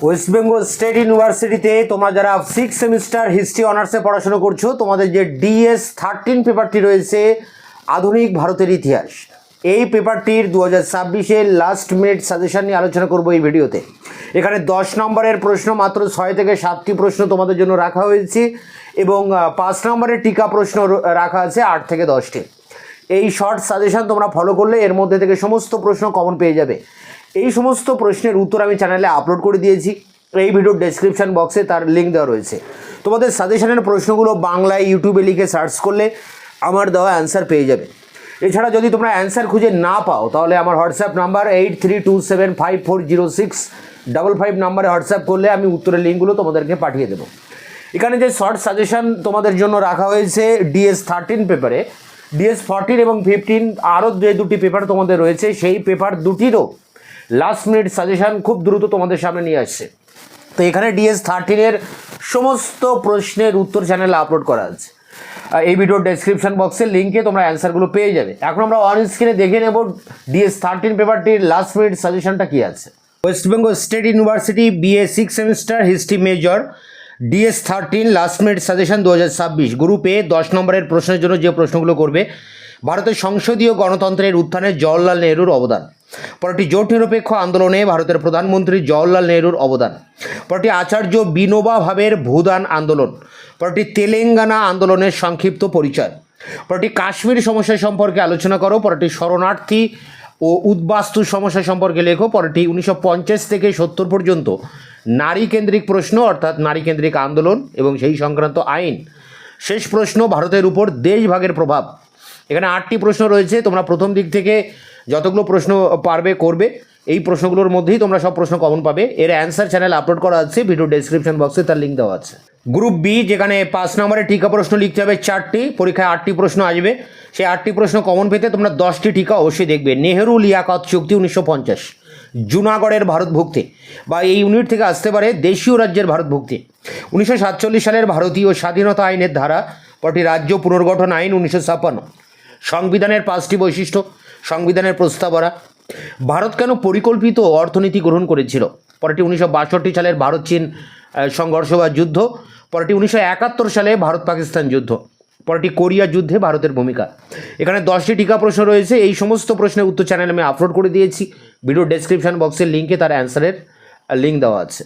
West Bengal state ইউনিভার্সিটিতে তোমরা যারা 6 সেমিস্টার হিস্ট্রি অনার্সে পড়াশোনা করছো, তোমাদের যে DS-13 পেপারটি রয়েছে আধুনিক ভারতের ইতিহাস, এই পেপারটির 2026-এর লাস্ট মিনিট সাজেশন নিয়ে আলোচনা করব এই ভিডিওতে। এখানে 10 নম্বরের প্রশ্ন মাত্র 6 থেকে 7টি প্রশ্ন তোমাদের জন্য রাখা হয়েছে এবং 5 নম্বরের টিকা প্রশ্ন রাখা আছে 8 থেকে 10টি। এই শর্ট সাজেশন তোমরা ফলো করলে এর মধ্যে থেকে সমস্ত প্রশ্ন কমন পেয়ে যাবে। এই সমস্ত প্রশ্নের উত্তর আমি চ্যানেলে আপলোড করে দিয়েছি, এই ভিডিওর ডেসক্রিপশন বক্সে তার লিঙ্ক দেওয়া রয়েছে। তোমাদের সাজেশনের প্রশ্নগুলো বাংলায় ইউটিউবে লিখে সার্চ করলে আমার দেওয়া অ্যান্সার পেয়ে যাবে। এছাড়া যদি তোমরা অ্যান্সার খুঁজে না পাও তাহলে আমার হোয়াটসঅ্যাপ নাম্বার 8327540655 নাম্বারে হোয়াটসঅ্যাপ করলে আমি উত্তরের লিঙ্কগুলো তোমাদেরকে পাঠিয়ে দেবো। এখানে যে শর্ট সাজেশন তোমাদের জন্য রাখা হয়েছে DS-13 পেপারে, DS-14 এবং 15 আরও যে দুটি পেপার তোমাদের রয়েছে, সেই পেপার দুটিরও লাস্ট মিনিট সাজেশন খুব দ্রুত তোমাদের সামনে নিয়ে আসছে। তো এখানে DS-13-এর সমস্ত প্রশ্নের উত্তর চ্যানেলে আপলোড করা আছে। এই ভিডিওর ডেসক্রিপশন বক্সের লিঙ্কে তোমরা অ্যান্সারগুলো পেয়ে যাবে। এখন আমরা অন স্ক্রিনে দেখে নেব DS-13 পেপারটির লাস্ট মিনিট সাজেশনটা কী আছে। West Bengal state university BA 6 semester history major DS-13 last minute suggestion 2026 গ্রুপে 10 নম্বরের প্রশ্নের জন্য যে প্রশ্নগুলো করবে: ভারতের সংসদীয় গণতন্ত্রের উত্থানে জওহরলাল নেহরুর অবদান। পরটি জোট নিরপেক্ষ আন্দোলনে ভারতের প্রধানমন্ত্রী জওহরলাল নেহরুর অবদান। পরটি আচার্য বিনোবা ভাবের ভূদান আন্দোলন। পরটি তেলেঙ্গানা আন্দোলনের সংক্ষিপ্ত পরিচয়। পরটি কাশ্মীর সমস্যা সম্পর্কে আলোচনা করো। পরটি শরণার্থী ও উদ্বাস্তু সমস্যা সম্পর্কে লেখো। পরটি 1950 থেকে 70 পর্যন্ত নারী কেন্দ্রিক প্রশ্ন অর্থাৎ নারী কেন্দ্রিক আন্দোলন এবং সেই সংক্রান্ত আইন। শেষ প্রশ্ন: ভারতের উপর দেশভাগের প্রভাব। এখানে 8টি প্রশ্ন রয়েছে, তোমরা প্রথম দিক থেকে যতগুলো প্রশ্ন পারবে করবে। এই প্রশ্নগুলোর মধ্যেই তোমরা সব প্রশ্ন কমন পাবে। এর অ্যান্সার চ্যানেল আপলোড করা আছে, ভিডিও ডেসক্রিপশন বক্সে তার লিঙ্ক দেওয়া আছে। গ্রুপ বি, যেখানে 5 নম্বরের টিকা প্রশ্ন লিখতে হবে 4টি, পরীক্ষায় 8টি প্রশ্ন আসবে। সেই 8টি প্রশ্ন কমন পেতে তোমরা 10টি টিকা অবশ্যই দেখবে। নেহেরু লিয়াকত চুক্তি 1950, জুনাগড়ের ভারতভুক্তি বা এই ইউনিট থেকে আসতে পারে দেশীয় রাজ্যের ভারতভুক্তি। 1947 সালের ভারতীয় স্বাধীনতা আইনের ধারা। পরটি রাজ্য পুনর্গঠন আইন 1956। সংবিধানের 5টি বৈশিষ্ট্য। সংবিধানের প্রস্তাবনা। ভারত কেন পরিকল্পিত অর্থনীতি গ্রহণ করেছিল? পরটি 1962 সালের ভারত চীন সংঘর্ষ বা যুদ্ধ। পরটি 1971 সালে ভারত পাকিস্তান যুদ্ধ। পরটি কোরিয়া যুদ্ধে ভারতের ভূমিকা। এখানে 10টি টিকা প্রশ্ন রয়েছে। এই সমস্ত প্রশ্নের উত্তর চ্যানেলে আমি আপলোড করে দিয়েছি, ভিডিও ডেসক্রিপশন বক্সের লিঙ্কে তার অ্যান্সারের লিঙ্ক দেওয়া আছে।